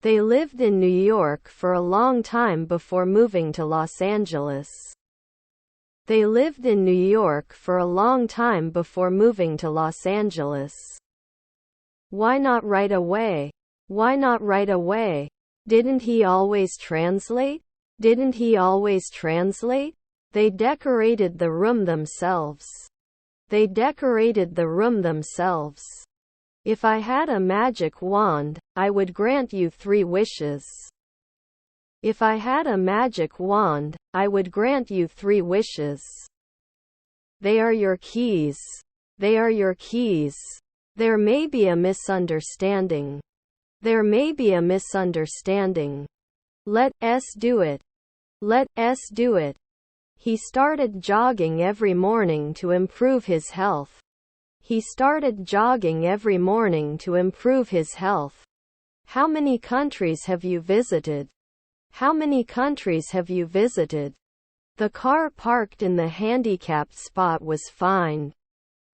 They lived in New York for a long time before moving to Los Angeles. They lived in New York for a long time before moving to Los Angeles. Why not right away? Why not right away? Didn't he always translate? Didn't he always translate? They decorated the room themselves. They decorated the room themselves. If I had a magic wand, I would grant you 3 wishes. If I had a magic wand, I would grant you 3 wishes. They are your keys. They are your keys. There may be a misunderstanding. There may be a misunderstanding. Let us do it. Let us do it. He started jogging every morning to improve his health. He started jogging every morning to improve his health. How many countries have you visited? How many countries have you visited? The car parked in the handicapped spot was fined.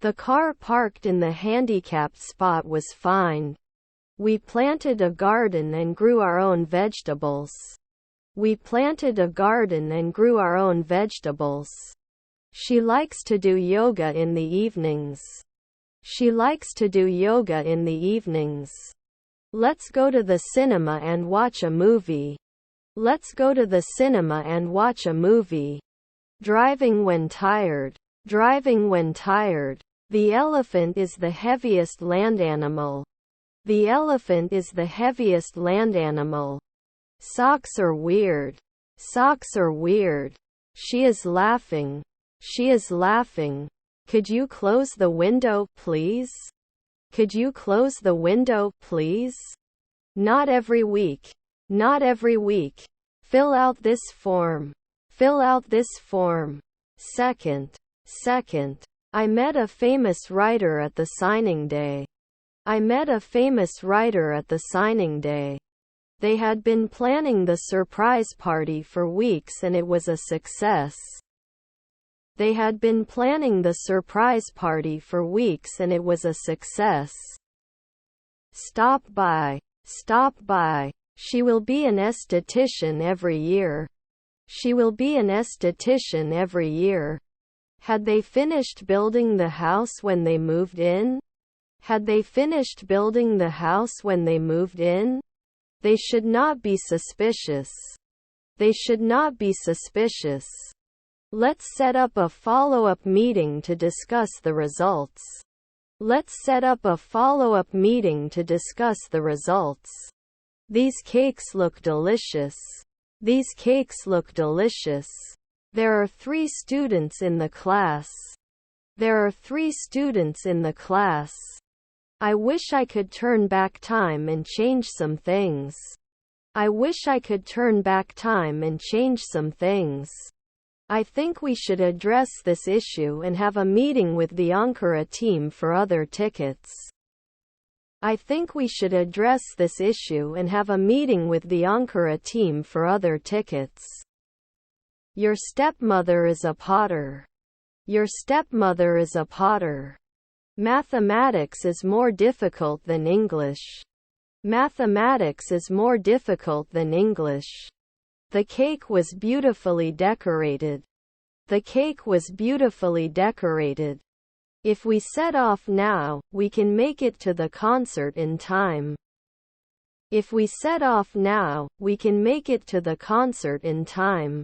The car parked in the handicapped spot was fined. We planted a garden and grew our own vegetables. We planted a garden and grew our own vegetables. She likes to do yoga in the evenings. She likes to do yoga in the evenings. Let's go to the cinema and watch a movie. Let's go to the cinema and watch a movie. Driving when tired. Driving when tired. The elephant is the heaviest land animal. The elephant is the heaviest land animal. Socks are weird. Socks are weird. She is laughing. She is laughing. Could you close the window, please? Could you close the window, please? Not every week. Not every week. Fill out this form. Fill out this form. Second. I met a famous writer at the signing day. I met a famous writer at the signing day. They had been planning the surprise party for weeks and it was a success. They had been planning the surprise party for weeks and it was a success. Stop by. Stop by. She will be an esthetician every year. She will be an esthetician every year. Had they finished building the house when they moved in? Had they finished building the house when they moved in? They should not be suspicious. They should not be suspicious. Let's set up a follow-up meeting to discuss the results. Let's set up a follow-up meeting to discuss the results. These cakes look delicious. These cakes look delicious. There are 3 students in the class. There are 3 students in the class. I wish I could turn back time and change some things. I wish I could turn back time and change some things. I think we should address this issue and have a meeting with the Ankara team for other tickets. I think we should address this issue and have a meeting with the Ankara team for other tickets. Your stepmother is a potter. Your stepmother is a potter. Mathematics is more difficult than English. Mathematics is more difficult than English. The cake was beautifully decorated. The cake was beautifully decorated. If we set off now, we can make it to the concert in time. If we set off now, we can make it to the concert in time.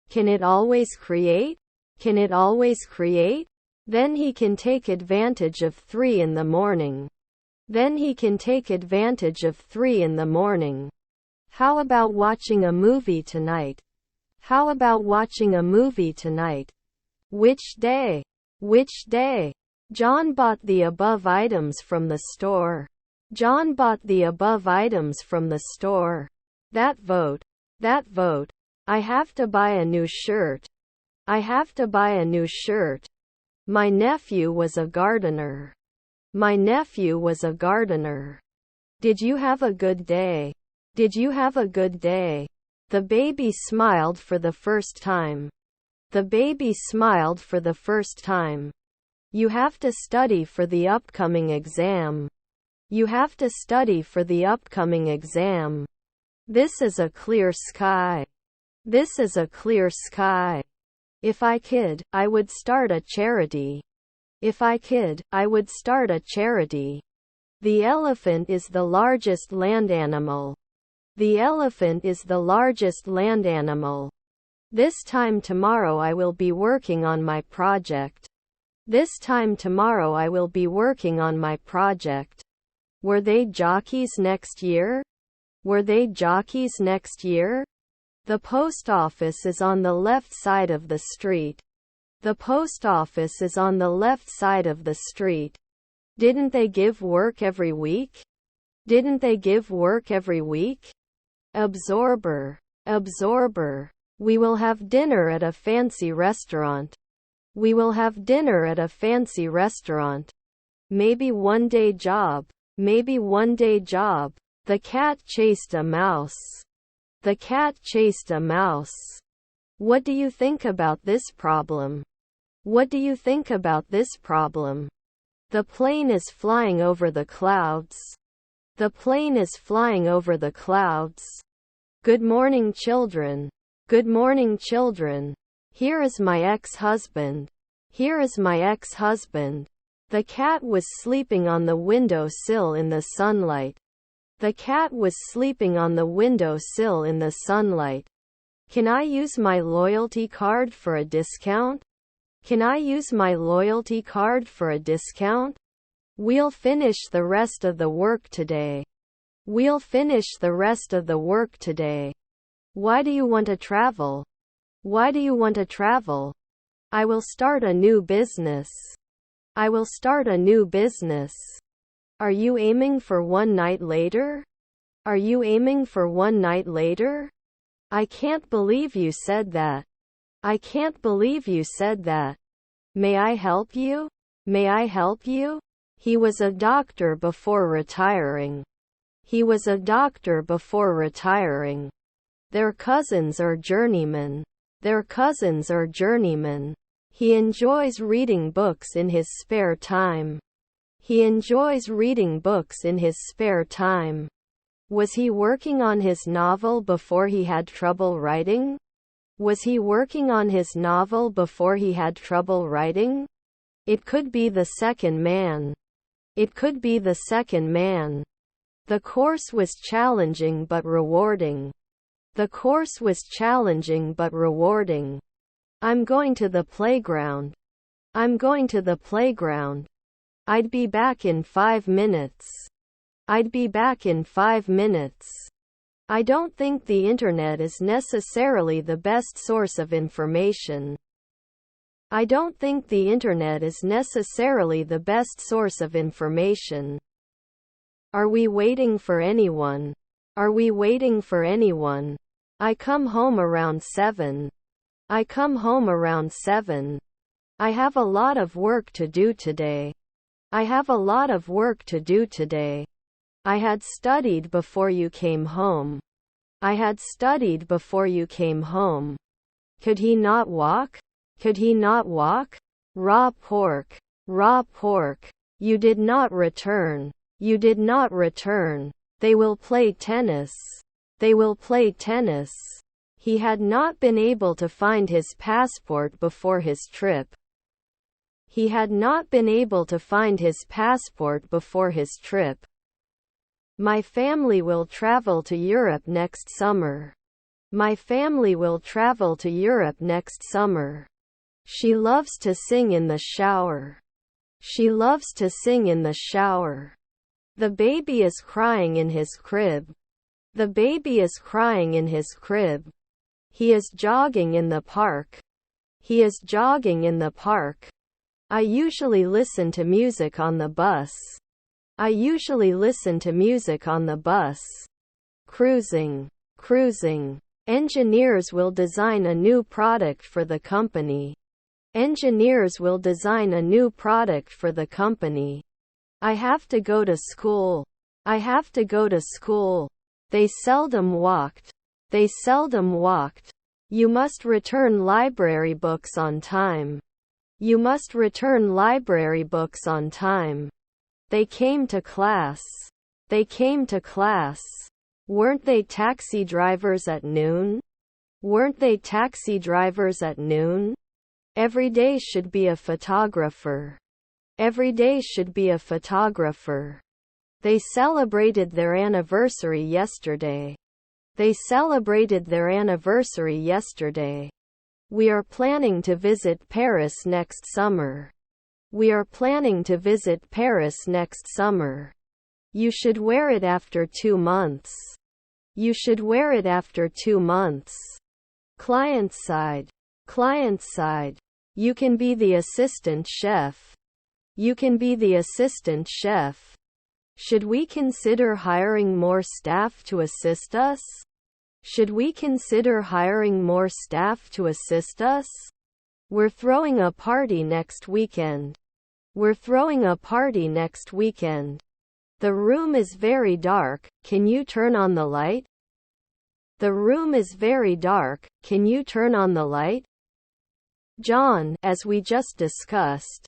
Can it always create? Can it always create? Then he can take advantage of 3 in the morning. Then he can take advantage of 3 in the morning. How about watching a movie tonight? How about watching a movie tonight? Which day? Which day? John bought the above items from the store. John bought the above items from the store. That vote. That vote. I have to buy a new shirt. I have to buy a new shirt. My nephew was a gardener. My nephew was a gardener. Did you have a good day? Did you have a good day? The baby smiled for the first time. The baby smiled for the first time. You have to study for the upcoming exam. You have to study for the upcoming exam. This is a clear sky. This is a clear sky. If I could, I would start a charity. If I could, I would start a charity. The elephant is the largest land animal. The elephant is the largest land animal. This time tomorrow I will be working on my project. This time tomorrow I will be working on my project. Were they jockeys next year? Were they jockeys next year? The post office is on the left side of the street. The post office is on the left side of the street. Didn't they give work every week? Didn't they give work every week? Absorber. Absorber. We will have dinner at a fancy restaurant. We will have dinner at a fancy restaurant. Maybe one day job. Maybe one day job. The cat chased a mouse. The cat chased a mouse. What do you think about this problem? What do you think about this problem? The plane is flying over the clouds. The plane is flying over the clouds. Good morning, children. Good morning, children. Here is my ex-husband. Here is my ex-husband. The cat was sleeping on the window sill in the sunlight. The cat was sleeping on the window sill in the sunlight. Can I use my loyalty card for a discount? Can I use my loyalty card for a discount? We'll finish the rest of the work today. We'll finish the rest of the work today. Why do you want to travel? Why do you want to travel? I will start a new business. I will start a new business. Are you aiming for one night later? Are you aiming for one night later? I can't believe you said that. I can't believe you said that. May I help you? May I help you? He was a doctor before retiring. He was a doctor before retiring. Their cousins are journeymen. Their cousins are journeymen. He enjoys reading books in his spare time. He enjoys reading books in his spare time. Was he working on his novel before he had trouble writing? Was he working on his novel before he had trouble writing? It could be the second man. It could be the second man. The course was challenging but rewarding. The course was challenging but rewarding. I'm going to the playground. I'm going to the playground. I'd be back in 5 minutes. I'd be back in 5 minutes. I don't think the internet is necessarily the best source of information. I don't think the internet is necessarily the best source of information. Are we waiting for anyone? Are we waiting for anyone? I come home around 7. I come home around 7. I have a lot of work to do today. I have a lot of work to do today. I had studied before you came home. I had studied before you came home. Could he not walk? Could he not walk? Raw pork. Raw pork. You did not return. You did not return. They will play tennis. They will play tennis. He had not been able to find his passport before his trip. He had not been able to find his passport before his trip. My family will travel to Europe next summer. My family will travel to Europe next summer. She loves to sing in the shower. She loves to sing in the shower. The baby is crying in his crib. The baby is crying in his crib. He is jogging in the park. He is jogging in the park. I usually listen to music on the bus. I usually listen to music on the bus. Cruising. Cruising. Engineers will design a new product for the company. Engineers will design a new product for the company. I have to go to school. I have to go to school. They seldom walked. They seldom walked. You must return library books on time. You must return library books on time. They came to class. They came to class. Weren't they taxi drivers at noon? Weren't they taxi drivers at noon? Every day should be a photographer. Every day should be a photographer. They celebrated their anniversary yesterday. They celebrated their anniversary yesterday. We are planning to visit Paris next summer. We are planning to visit Paris next summer. You should wear it after 2 months. You should wear it after 2 months. Client side. Client side. You can be the assistant chef. You can be the assistant chef. Should we consider hiring more staff to assist us? Should we consider hiring more staff to assist us? We're throwing a party next weekend. We're throwing a party next weekend. The room is very dark, can you turn on the light? The room is very dark, can you turn on the light? John, as we just discussed.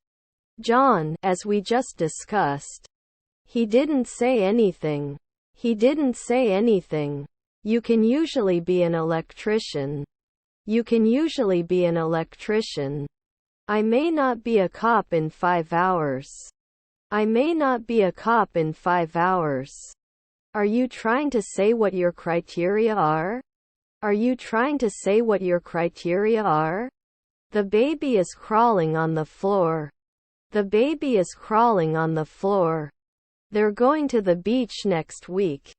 John, as we just discussed. He didn't say anything. He didn't say anything. You can usually be an electrician. You can usually be an electrician. I may not be a cop in 5 hours. I may not be a cop in 5 hours. Are you trying to say what your criteria are? Are you trying to say what your criteria are? The baby is crawling on the floor. The baby is crawling on the floor. They're going to the beach next week.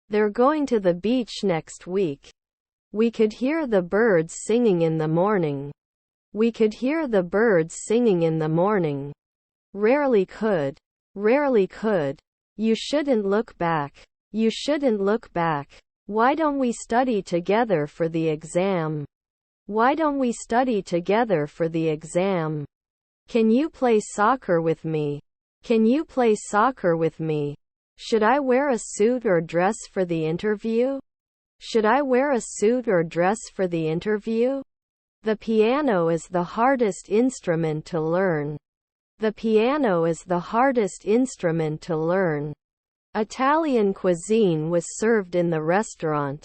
They're going to the beach next week. We could hear the birds singing in the morning. We could hear the birds singing in the morning. Rarely could. Rarely could. You shouldn't look back. You shouldn't look back. Why don't we study together for the exam? Why don't we study together for the exam? Can you play soccer with me? Can you play soccer with me? Should I wear a suit or dress for the interview? Should I wear a suit or dress for the interview? The piano is the hardest instrument to learn. The piano is the hardest instrument to learn. Italian cuisine was served in the restaurant.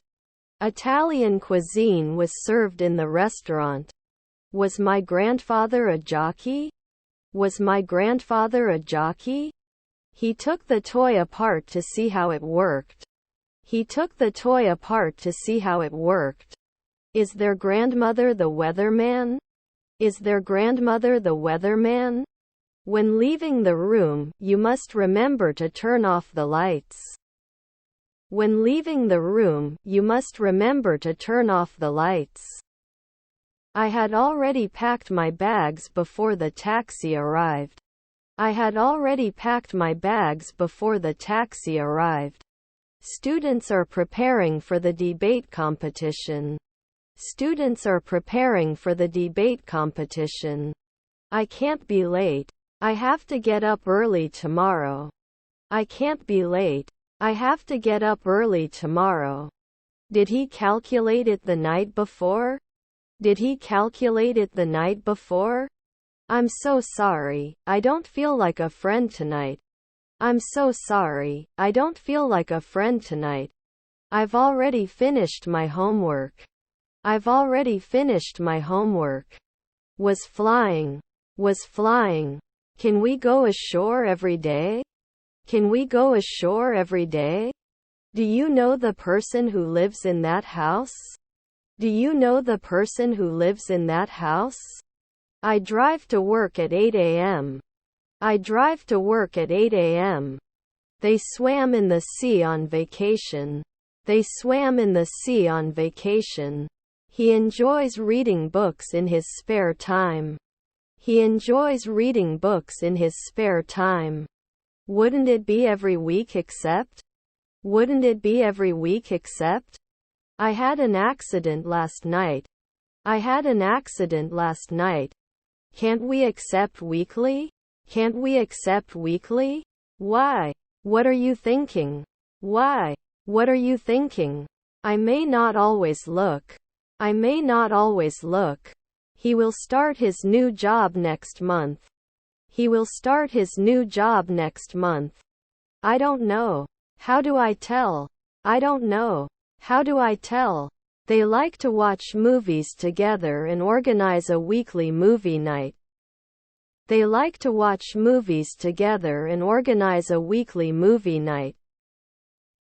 Italian cuisine was served in the restaurant. Was my grandfather a jockey? Was my grandfather a jockey? He took the toy apart to see how it worked. He took the toy apart to see how it worked. Is their grandmother the weatherman? Is their grandmother the weatherman? When leaving the room, you must remember to turn off the lights. When leaving the room, you must remember to turn off the lights. I had already packed my bags before the taxi arrived. I had already packed my bags before the taxi arrived. Students are preparing for the debate competition. Students are preparing for the debate competition. I can't be late. I have to get up early tomorrow. I can't be late. I have to get up early tomorrow. Did he calculate it the night before? Did he calculate it the night before? I'm so sorry, I don't feel like a friend tonight. I'm so sorry, I don't feel like a friend tonight. I've already finished my homework. I've already finished my homework. Was flying. Was flying. Can we go ashore every day? Can we go ashore every day? Do you know the person who lives in that house? Do you know the person who lives in that house? I drive to work at 8 a.m. I drive to work at 8 a.m. They swam in the sea on vacation. They swam in the sea on vacation. He enjoys reading books in his spare time. He enjoys reading books in his spare time. Wouldn't it be every week except? Wouldn't it be every week except? I had an accident last night. I had an accident last night. Can't we accept weekly? Can't we accept weekly? Why? What are you thinking? Why? What are you thinking? I may not always look. I may not always look. He will start his new job next month. He will start his new job next month. I don't know. How do I tell? I don't know. How do I tell? They like to watch movies together and organize a weekly movie night. They like to watch movies together and organize a weekly movie night.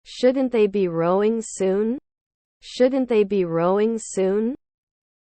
Shouldn't they be rowing soon? Shouldn't they be rowing soon?